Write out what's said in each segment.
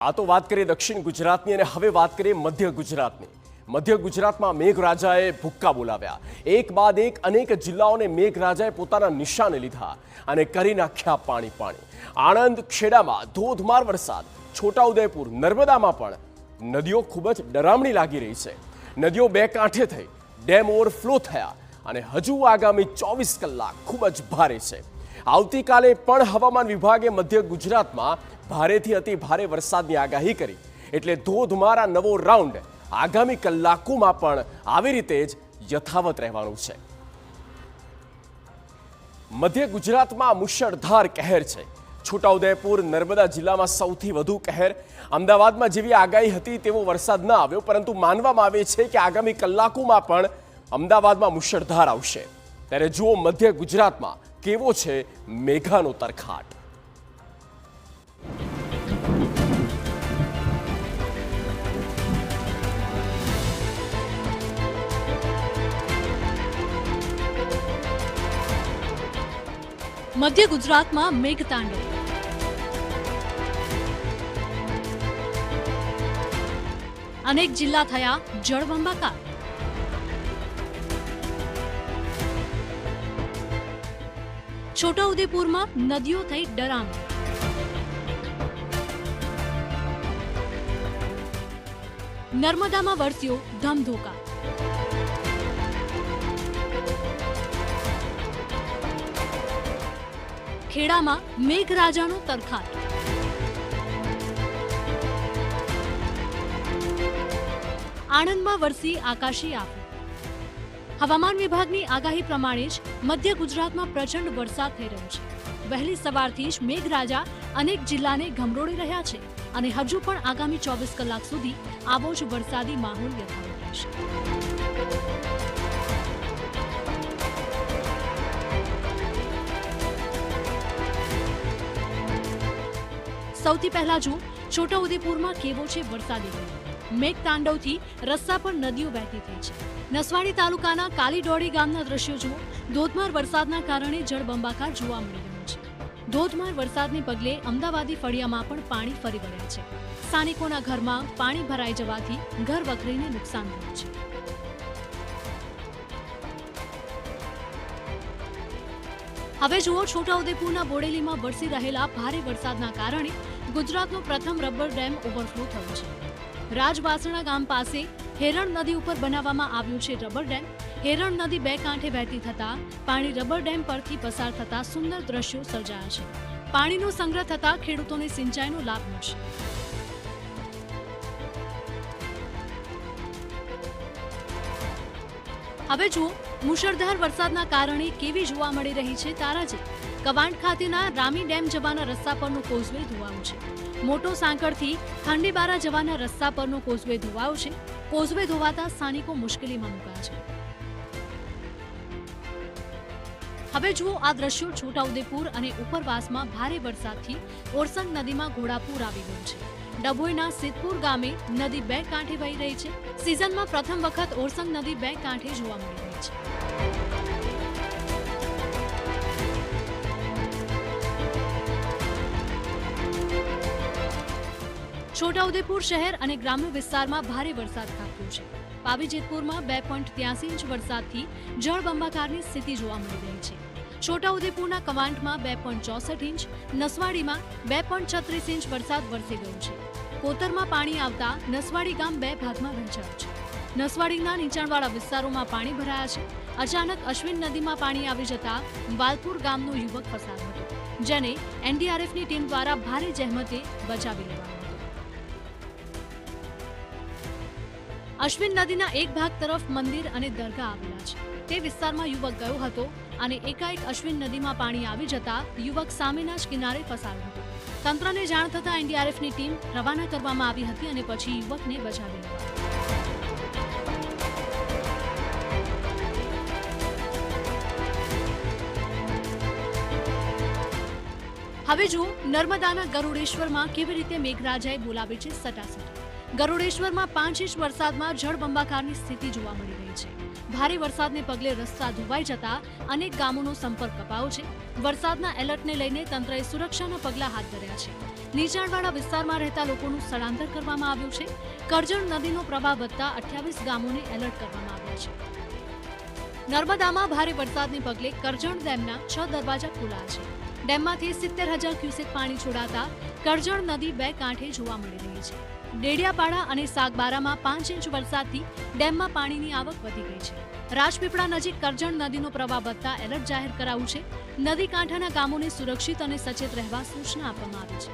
આ તો વાત કરીએ દક્ષિણ ગુજરાતની અને હવે વાત કરીએ મધ્ય ગુજરાતની. મધ્ય ગુજરાતમાં મેઘરાજાએ ભૂક્કા બોલાવ્યા. એક બાદ એક અનેક જિલ્લાઓને મેઘરાજાએ પોતાના નિશાને લીધા અને કરી નાખ્યા પાણી પાણી. આણંદ, ખેડામાં ધોધમાર વરસાદ. છોટાઉદેપુર, નર્મદામાં પણ નદીઓ ખૂબ જ ડરામણી લાગી રહી છે. નદીઓ બે કાંઠે થઈ, ડેમ ઓવરફ્લો થયા અને હજુ આગામી 24 કલાક ખૂબ જ ભારે છે. આવતીકાલે પણ હવામાન વિભાગે મધ્ય ગુજરાતમાં ભારેથી અતિ ભારે વરસાદની આગાહી કરી. એટલે ધોધમાર આ નવો રાઉન્ડ આગામી કલાકોમાં પણ આવી રીતે જ યથાવત રહેવાનું છે. મધ્ય ગુજરાતમાં મુશળધાર કહેર છે. છોટાઉદેપુર, નર્મદા જિલ્લામાં સૌથી વધુ કહેર. અમદાવાદમાં જેવી આગાહી હતી તેવો વરસાદ ન આવ્યો, પરંતુ માનવામાં આવે છે કે આગામી કલાકોમાં પણ અમદાવાદમાં મુશળધાર આવશે. ત્યારે જુઓ મધ્ય ગુજરાતમાં કેવો છે મેઘાનો તરખાટ. મધ્ય ગુજરાતમાં મેઘતાંડવ. અનેક જિલ્લા થયા જળબંબાકાર. છોટાઉદેપુરમાં નદીઓ થઈ ડરામણી. નર્મદામાં વરસ્યો ધમધોકાર. ખેડામાં મેઘરાજાનો તરખાટ. આણંદમાં વરસી આકાશી આફત. હવામાન વિભાગની આગાહી પ્રમાણે જ મધ્ય ગુજરાતમાં પ્રચંડ વરસાદ થઈ રહ્યો છે. વહેલી સવારથી જ મેઘરાજા અનેક જિલ્લાને ગમરોળી રહ્યા છે અને હજુ પણ આગામી 24 કલાક સુધી આવો જ વરસાદી માહોલ યથાવત રહેશે. સૌથી પહેલા જો છોટાઉદેપુરમાં કેવો છે વરસાદી માહોલ. મેઘતાંડવથી રસ્તા પર નદીઓ વહેતી થઈ છે. નસવાડી તાલુકાના કાલીડોળી ગામના દ્રશ્યો જુઓ. ધોધમાર વરસાદના કારણે જળબંબાકાર જોવા મળી રહ્યો છે. ધોધમાર વરસાદને પગલે અમદાવાદી ફળિયામાં પણ પાણી ફરી વળ્યા છે. સ્થાનિકોના ઘરમાં પાણી ભરાઈ જવાથી ઘર વખરીને નુકસાન થયું છે. હવે જુઓ છોટાઉદેપુરના બોડેલીમાં વરસી રહેલા ભારે વરસાદના કારણે ગુજરાતનો પ્રથમ રબર ડેમ ઓવરફ્લો થયો છે. રાજવાસણા ગામ પાસે હેરણ નદી ઉપર બનાવવામાં આવ્યું છે રબર ડેમ. હેરણ નદી બે કાંઠે વહેતી થતા પાણી રબર ડેમ પરથી પસાર થતા સુંદર દ્રશ્યો સર્જાયા છે. પાણીનો સંગ્રહ થતા ખેડૂતોને સિંચાઈનો લાભ મળશે. હવે જુઓ મુશળધાર વરસાદના કારણે કેવી જોવા મળી રહી છે તારાજી. કવાંટ ખાતેના રામી ડેમ જવાના રસ્તા પરનો કોઝવે ધોવાયો છે. મોટો સાંકળથી ખંડીબારા જવાના રસ્તા પરનો કોઝવે ધોવાયો છે. કોઝવે ધોવાતા સ્થાનિકો મુશ્કેલીમાં મુકાયા છે. હવે જુઓ આ દ્રશ્યો છોટાઉદેપુર અને ઉપરવાસમાં ભારે વરસાદથી ઓરસંગ નદીમાં ઘોડાપૂર આવી ગયું છે. ડભોઈના સિદ્ધપુર ગામે નદી બે કાંઠે વહી રહી છે. સિઝનમાં પ્રથમ વખત ઓરસંગ નદી બે કાંઠે જોવા મળી રહી છે. છોટાઉદેપુર શહેર અને ગ્રામ્ય વિસ્તારમાં ભારે વરસાદ ખાબક્યો છે. પાવીજેતપુરમાં 2.83 ઇંચ વરસાદથી જળબંબાકારની સ્થિતિ જોવા મળી રહી છે. છોટાઉદેપુરના કવાંટમાં 2.64 ઇંચ, નસવાડીમાં 2.36 ઇંચ વરસાદ વરસી ગયો છે. કોતરમાં પાણી આવતા નસવાડી ગામ બે ભાગમાં વહેંચાયું છે. નસવાડીના નીચાણવાળા વિસ્તારોમાં પાણી ભરાયા છે. અચાનક અશ્વિન નદીમાં પાણી આવી જતા વાલપુર ગામનો યુવક ફસાયો હતો, જેને એનડીઆરએફની ટીમ દ્વારા ભારે જહેમતે બચાવી લેવાયો. અશ્વિન નદીના એક ભાગ તરફ મંદિર અને દરગાહ આવેલા છે. તે વિસ્તારમાં યુવક ગયો હતો અને એકાએક અશ્વિન નદીમાં પાણી આવી જતા યુવક સામેના જ કિનારે ફસાયો હતો. તંત્રને જાણ થતા એનડીઆરએફની ટીમ રવાના કરવામાં આવી હતી અને પછી યુવકને બચાવી લેવાયો. હવે જુઓ નર્મદાના ગરુડેશ્વરમાં કેવી રીતે મેઘરાજાએ બોલાવી છે સટાસટ. ગરુડેશ્વરમાં 5 ઇંચ વરસાદમાં જળબંબાકારની સ્થિતિ જોવા મળી રહી છે. ભારે વરસાદને પગલે રસ્તા ધોવાઈ જતા અનેક ગામોનો સંપર્ક કપાયો છે. વરસાદના એલર્ટને લઈને તંત્રએ સુરક્ષાના પગલાં હાથ ધર્યા છે. નીચાણવાળા વિસ્તારમાં રહેતા લોકોનું સ્થળાંતર કરવામાં આવ્યું છે. કરજણ નદીનો પ્રવાહ વધતા 28 ગામોને એલર્ટ કરવામાં આવ્યા છે. નર્મદામાં ભારે વરસાદને પગલે કરજણ ડેમના 6 દરવાજા ખુલ્લા છે. ડેમમાંથી 70,000 ક્યુસેક પાણી છોડાતા કરજણ નદી બે કાંઠે જોવા મળી રહી છે. ડેડિયાપાડા અને સાગબારામાં 5 ઇંચ વરસાદથી ડેમમાં પાણીની આવક વધી ગઈ છે. રાજપીપળા નજીક કરજણ નદીનો પ્રવાહ વધતા એલર્ટ જાહેર કરાયું છે. નદી કાંઠાના ગામોને સુરક્ષિત અને સચેત રહેવા સૂચના આપવામાં આવી છે.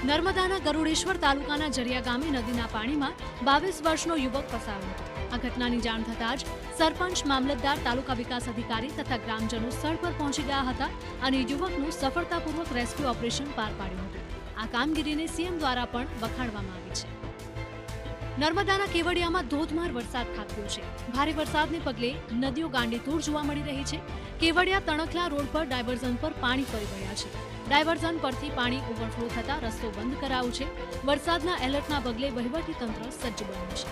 નર્મદાના ગરુડેશ્વર તાલુકાના જરિયા ગામે નદીના પાણીમાં 22 વર્ષનો યુવક ફસાયો હતો. આ ઘટનાની જાણ થતાં જ સરપંચ, મામલતદાર, તાલુકા વિકાસ અધિકારી તથા ગ્રામજનો સ્થળ પર પહોંચી ગયા હતા અને યુવકનું સફળતાપૂર્વક રેસ્ક્યુ ઓપરેશન પાર પાડ્યું હતું. આ કામગીરીને સીએમ દ્વારા પણ વખાણવામાં આવી છે. નર્મદાના કેવડિયામાં ધોધમાર વરસાદ ખાબક્યો છે. ભારે વરસાદને પગલે નદીઓ ગાંડીતુર જોવા મળી રહી છે. કેવડિયા તણખલા રોડ પર ડાયવર્ઝન પર પાણી ફરી વળ્યા છે. ડાયવર્ઝન પરથી પાણી ઓવરફ્લો થતા રસ્તો બંધ કરાયો છે. વરસાદના એલર્ટના પગલે વહીવટીતંત્ર સજ્જ બન્યું છે.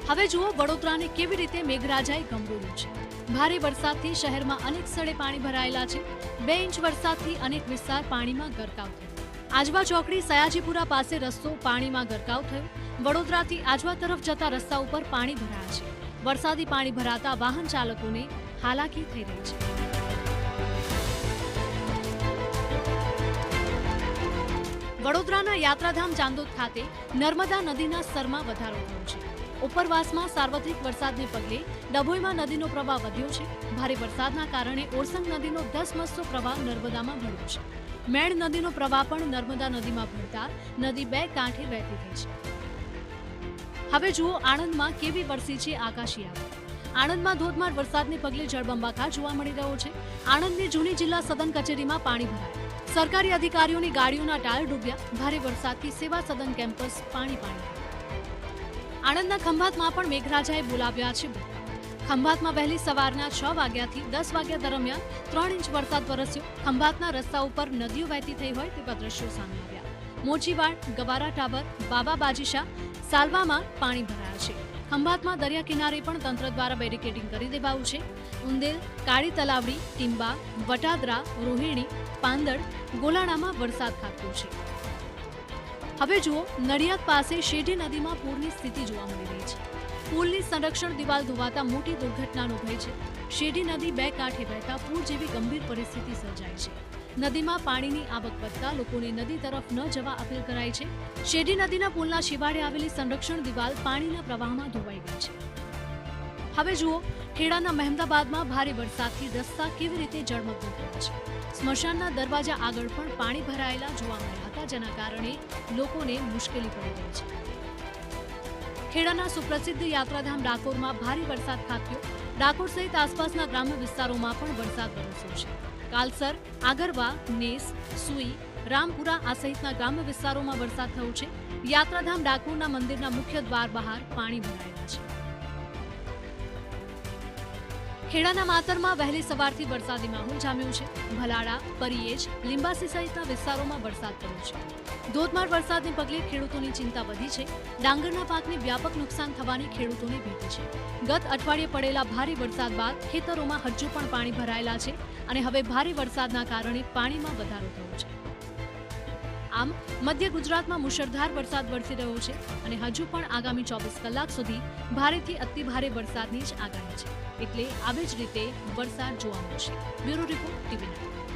હવે જુઓ વડોદરાને કેવી રીતે મેઘરાજાએ ગમરોળ્યું છે. ભારે વરસાદથી શહેરમાં અનેક સ્થળે પાણી ભરાયેલા છે. 2 ઇંચ વરસાદથી અનેક વિસ્તાર પાણીમાં ગરકાવ થયો. આજવા ચોકડી સયાજીપુરા પાસે રસ્તો પાણીમાં ગરકાવ થયો. વડોદરાથી આજવા તરફ જતા રસ્તા ઉપર પાણી ભરાયા છે. વરસાદી પાણી ભરાતા વાહન ચાલકોને હાલાકી થઈ રહી છે. વડોદરાના યાત્રાધામ ચાંદોદ ખાતે નર્મદા નદીના સ્તરમાં વધારો થયો છે. ઉપરવાસમાં સાર્વત્રિક વરસાદને પગલે ડભોઈમાં નદીનો પ્રવાહ વધ્યો છે. ભારે વરસાદના કારણે ઓરસંગ નદીનો 10 મસ્તો પ્રવાહ નર્મદામાં ભળ્યો છે. મેણ નદીનો પ્રવાહ પણ નર્મદા નદીમાં ભળતા નદી બે કાંઠે વહેતી થઈ છે. હવે જુઓ આણંદમાં કેવી વરસી છે આકાશી આવક. આણંદમાં ધોધમાર વરસાદને પગલે જળબંબાકાર જોવા મળી રહ્યો છે. આણંદની જૂની જિલ્લા સદન કચેરીમાં પાણી ભરાયા. સરકારી અધિકારીઓની ગાડીઓના ટાયર ડૂબ્યા. ભારે વરસાદથી સેવા સદન કેમ્પસ પાણી પાણી. આણંદના ખંભાતમાં પણ મેઘરાજાએ બોલાવ્યા છે ભૂક્કા. ખંભાતમાં વહેલી સવારના 6 વાગ્યાથી 10 વાગ્યા દરમિયાન 3 ઇંચ વરસાદ વરસ્યો. ખંભાતના રસ્તા ઉપર નદીઓ વહેતી થઈ હોય તેવા દ્રશ્યો સામે આવ્યા. મોચીવાડ, ગવારા ટાવર, બાબા બાજીશા, સાલવામાં પાણી ભરાયા છે. ખંભાતમાં દરિયા કિનારે પણ તંત્ર દ્વારા બેરિકેડિંગ કરી દેવાયું છે. ઉંદેલ, કાળી તલાવડી, ટીંબા, વટાદરા, રોહિણી, પાંદડ, ગોલાણામાં વરસાદ ખાબક્યો છે. હવે જુઓ નડિયાદ પાસે શેઢી નદીમાં પૂરની સ્થિતિ જોવા મળી રહી છે. પુલની સંરક્ષણ દિવાલ ધોવાતા મોટી દુર્ઘટનાનો ભય છે. શેઢી નદી બે કાંઠે વહેતા પૂર જેવી ગંભીર પરિસ્થિતિ સર્જાઈ છે. નદીમાં પાણીની આવક વધતા લોકોને નદી તરફ ન જવા અપીલ કરાઈ છે. શેઢી નદીના પુલના છેવાડે આવેલી સંરક્ષણ દિવાલ પાણીના પ્રવાહમાં ધોવાઈ ગઈ છે. હવે જુઓ ખેડાના મહેમદાબાદમાં ભારે વરસાદથી રસ્તા કેવી રીતે જળમગ્ન થયા છે. સ્મશાનના દરવાજા આગળ પણ પાણી ભરાયેલા જોવા મળ્યા હતા, જેના કારણે લોકોને મુશ્કેલી પડી રહી છે. ખેડાના સુપ્રસિદ્ધ યાત્રાધામ ડાકોરમાં ભારે વરસાદ ખાબક્યો. ડાકોર સહિત આસપાસના ગ્રામ્ય વિસ્તારોમાં પણ વરસાદ વરસ્યો છે. કાલસર, આગરવા, નેસ, સુઈ, રામપુરા આ સહિતના ગ્રામ્ય વિસ્તારોમાં વરસાદ થયો છે. યાત્રાધામ ડાકોરના મંદિરના મુખ્ય દ્વાર બહાર પાણી ભરાયેલા છે. ખેડાના માતરમાં વહેલી સવારથી વરસાદી માહોલ જામ્યો છે. ભલાડા, પરિયેજ, લીંબાસી સહિતના વિસ્તારોમાં વરસાદ પડ્યો છે. ધોધમાર વરસાદને પગલે ખેડૂતોની ચિંતા વધી છે. ડાંગરના પાકને વ્યાપક નુકસાન થવાની ખેડૂતોને ભીતિ છે. ગત અઠવાડિયે પડેલા ભારે વરસાદ બાદ ખેતરોમાં હજુ પણ પાણી ભરાયેલા છે અને હવે ભારે વરસાદના કારણે પાણીમાં વધારો થયો છે. આમ મધ્ય ગુજરાતમાં મુશળધાર વરસાદ વરસી રહ્યો છે અને હજુ પણ આગામી 24 કલાક સુધી ભારેથી અતિભારે વરસાદની જ આગાહી છે. એટલે આવી જ રીતે વરસાદ જોવા મળશે. Bureau report, TV9.